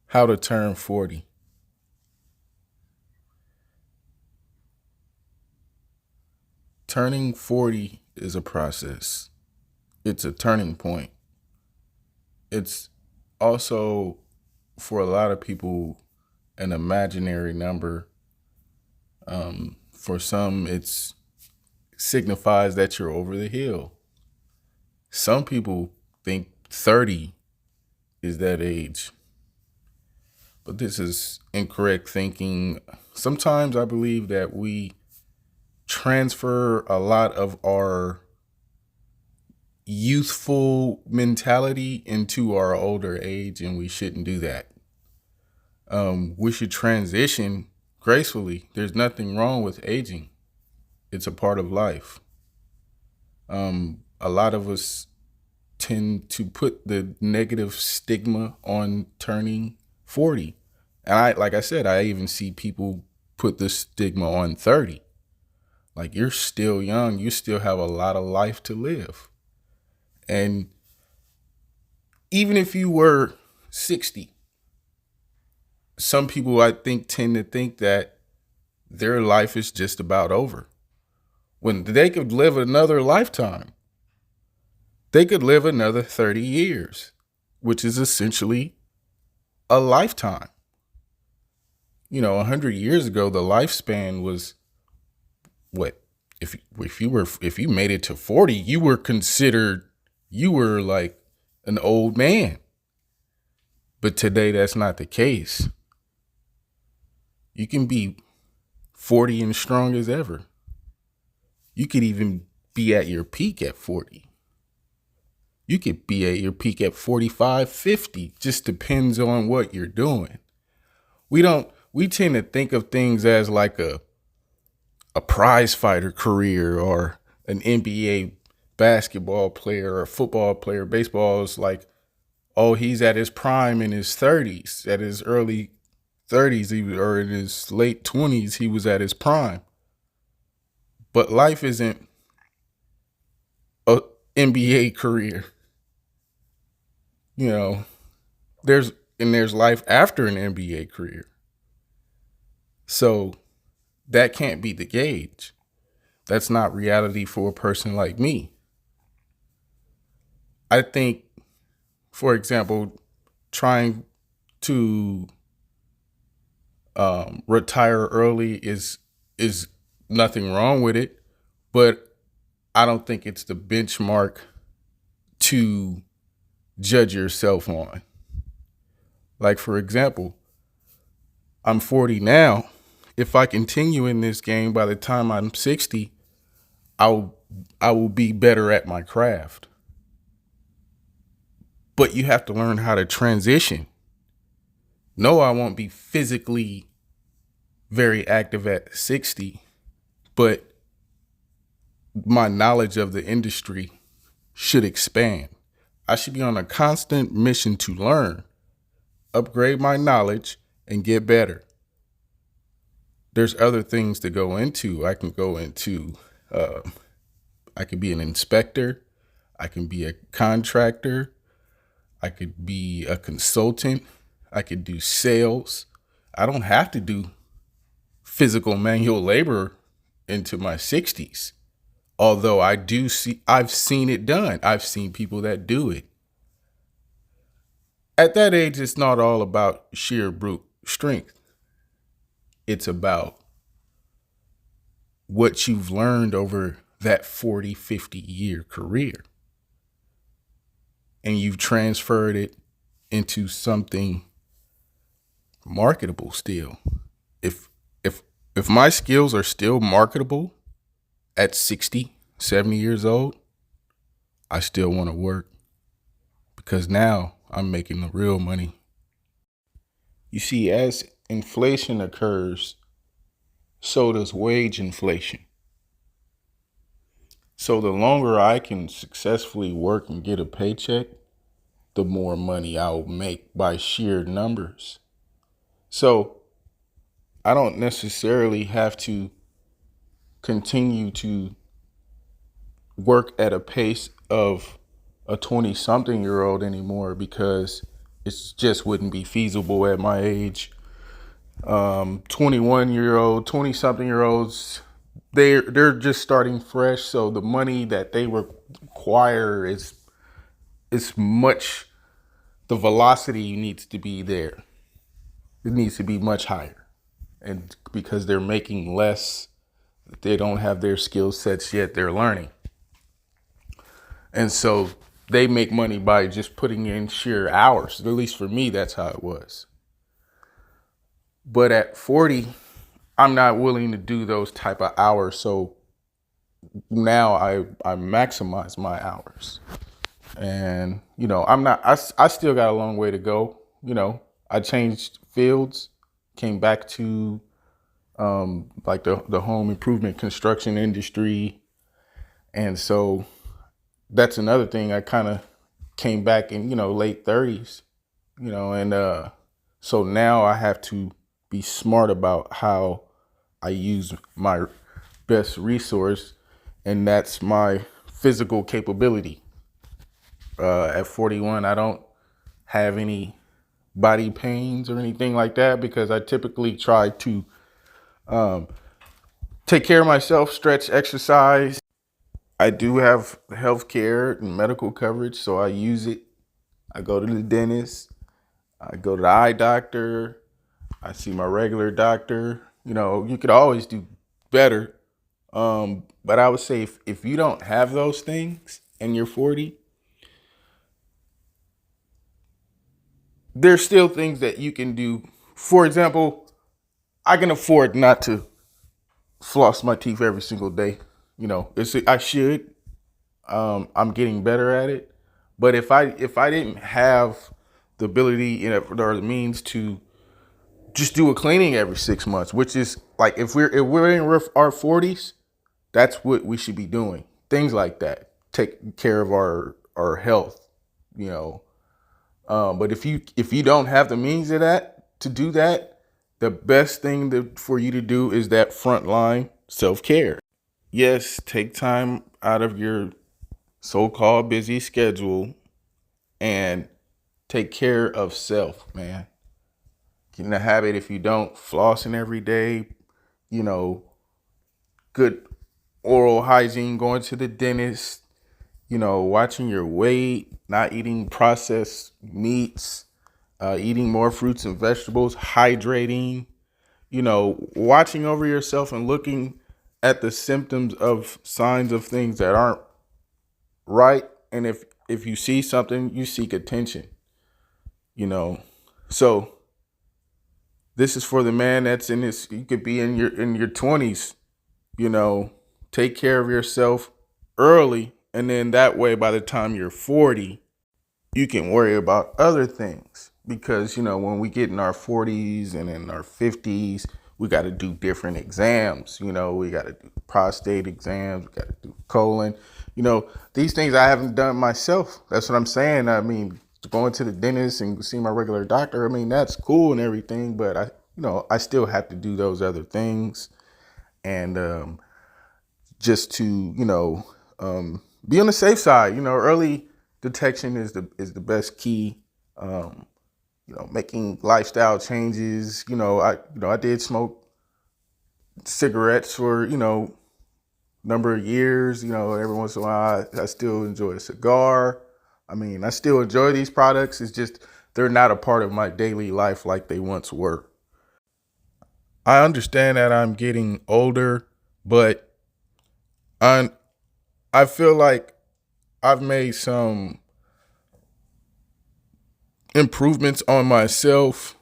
How to turn 40. Turning 40 is a process. It's a turning point. It's also, for a lot of people, an imaginary number. For some, it signifies that you're over the hill. Some people think 30 is that age, but this is incorrect thinking. Sometimes I believe that we transfer a lot of our youthful mentality into our older age, and we shouldn't do that. We should transition gracefully. There's nothing wrong with aging, it's a part of life. A lot of us tend to put the negative stigma on turning 40. And like I said, I even see people put the stigma on 30. Like, you're still young, you still have a lot of life to live. And even if you were 60, some people I think tend to think that their life is just about over when they could live another lifetime. They could live another 30 years, which is essentially a lifetime. 100 years ago, the lifespan was what? If you made it to 40, you were like an old man. But today, that's not the case. You can be 40 and strong as ever. You could even be at your peak at 40. You could be at your peak at 45, 50. Just depends on what you're doing. We tend to think of things as like a prize fighter career or an NBA basketball player or football player. Baseball is like, oh, he's at his prime in his 30s, at his early 30s, or in his late 20s, he was at his prime. But life isn't a NBA career. You know, there's life after an NBA career. So that can't be the gauge. That's not reality for a person like me. I think, for example, trying to retire early is nothing wrong with it, but I don't think it's the benchmark to judge yourself on. Like, for example, I'm 40 now. If I continue in this game, by the time I'm 60, I will be better at my craft. But you have to learn how to transition. No, I won't be physically very active at 60, but my knowledge of the industry should expand. I should be on a constant mission to learn, upgrade my knowledge, and get better. There's other things to go into. I could be an inspector. I can be a contractor. I could be a consultant. I could do sales. I don't have to do physical manual labor into my 60s. Although I've seen it done. I've seen people that do it. At that age, it's not all about sheer brute strength. It's about what you've learned over that 40, 50-year career. And you've transferred it into something marketable still. If if if my skills are still marketable at 60, 70 years old, I still want to work because now I'm making the real money. You see, as inflation occurs, so does wage inflation. So the longer I can successfully work and get a paycheck, the more money I'll make by sheer numbers. So I don't necessarily have to continue to work at a pace of a 20 something year old anymore, because It just wouldn't be feasible at my age. 21-year-old, 20-something-year-olds, they're just starting fresh, so the money that they require is much. The velocity needs to be there. It needs to be much higher, and because they're making less, they don't have their skill sets yet. They're learning, and so they make money by just putting in sheer hours. At least for me, that's how it was. But at 40, I'm not willing to do those type of hours. So now I maximize my hours. And, I'm not, I still got a long way to go. I changed fields, came back to like the home improvement construction industry. And so that's another thing. I kind of came back in, late 30s, and so now I have to be smart about how I use my best resource, and that's my physical capability. At 41, I don't have any body pains or anything like that because I typically try to take care of myself, stretch, exercise. I do have health care and medical coverage, so I use it. I go to the dentist. I go to the eye doctor. I see my regular doctor. You could always do better. But I would say if you don't have those things and you're 40, there's still things that you can do. For example, I can afford not to floss my teeth every single day. I should. I'm getting better at it. But if I didn't have the ability or the means to just do a cleaning every 6 months, which is like if we're in our 40s, that's what we should be doing. Things like that, take care of our health, you know. But if you don't have the means of that to do that, the best thing for you to do is that frontline self-care. Yes, take time out of your so-called busy schedule and take care of self, man. Get in the habit. If you don't, flossing every day, you know, good oral hygiene, going to the dentist, watching your weight, not eating processed meats, eating more fruits and vegetables, hydrating, watching over yourself and looking at the symptoms of signs of things that aren't right. And if you see something, you seek attention, So this is for the man that's in his, you could be in your 20s, take care of yourself early. And then that way, by the time you're 40, you can worry about other things. Because, when we get in our 40s and in our 50s, we got to do different exams. We got to do prostate exams. We got to do colon. These things I haven't done myself. That's what I'm saying. I mean, going to the dentist and see my regular doctor, I mean, that's cool and everything. But I still have to do those other things. And just to, be on the safe side. Early detection is the best key. Making lifestyle changes. I did smoke cigarettes for, number of years. Every once in a while I still enjoy a cigar. I mean, I still enjoy these products. It's just they're not a part of my daily life like they once were. I understand that I'm getting older, but I feel like I've made some improvements on myself.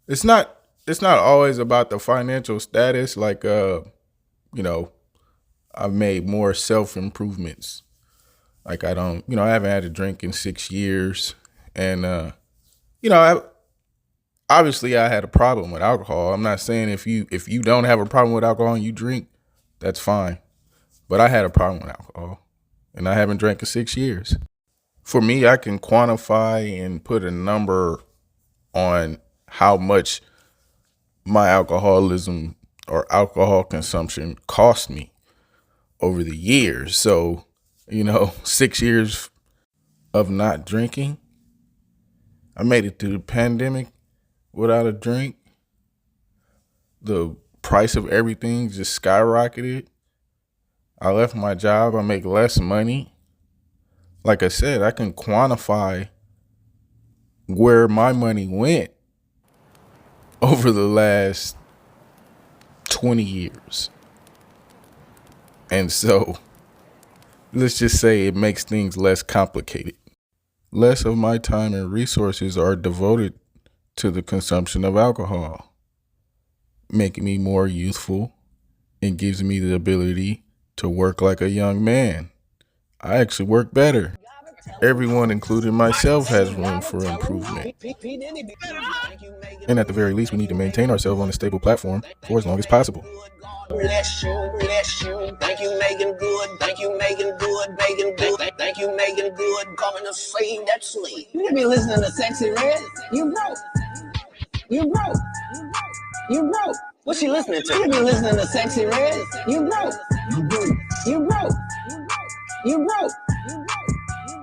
It's not always about the financial status. Like I've made more self improvements. Like I haven't had a drink in 6 years, and obviously I had a problem with alcohol. I'm not saying if you don't have a problem with alcohol and you drink, that's fine. But I had a problem with alcohol, and I haven't drank in 6 years. For me, I can quantify and put a number on how much my alcoholism or alcohol consumption cost me over the years. So, 6 years of not drinking, I made it through the pandemic without a drink. The price of everything just skyrocketed. I left my job. I make less money. Like I said, I can quantify where my money went over the last 20 years. And so let's just say it makes things less complicated. Less of my time and resources are devoted to the consumption of alcohol, making me more youthful and gives me the ability to work like a young man. I actually work better. Everyone, including myself, has room for improvement. And at the very least, we need to maintain ourselves on a stable platform for as long as possible. Bless you, bless you. Thank you, making good. Thank you, making good, making good. Thank you, making good. Coming to save that sleep. You be listening to Sexy Red. You broke. You broke. You broke. What's she listening to? You be listening to Sexy Red. You broke. You broke. You broke. You broke.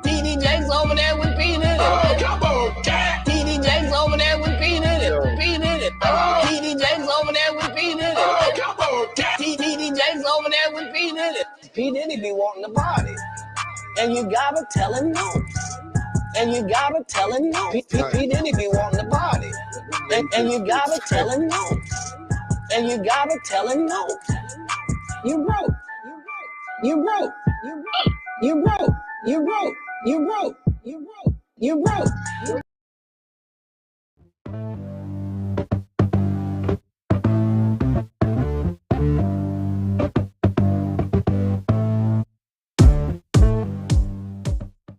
TD Jakes over there with P Diddy. Oh, come on, cat. TD Jakes over there with P Diddy. P Diddy. TD Jakes over there with P Diddy. Oh, come on, cat. TD Jakes over there with P Diddy. P Diddy be wanting to party, and you gotta tell him no. And you gotta tell him no. P Diddy be wanting to party, and you gotta tell him no. And you gotta tell him no. You broke. You broke. You broke. You broke. You broke. You broke. You broke. You broke.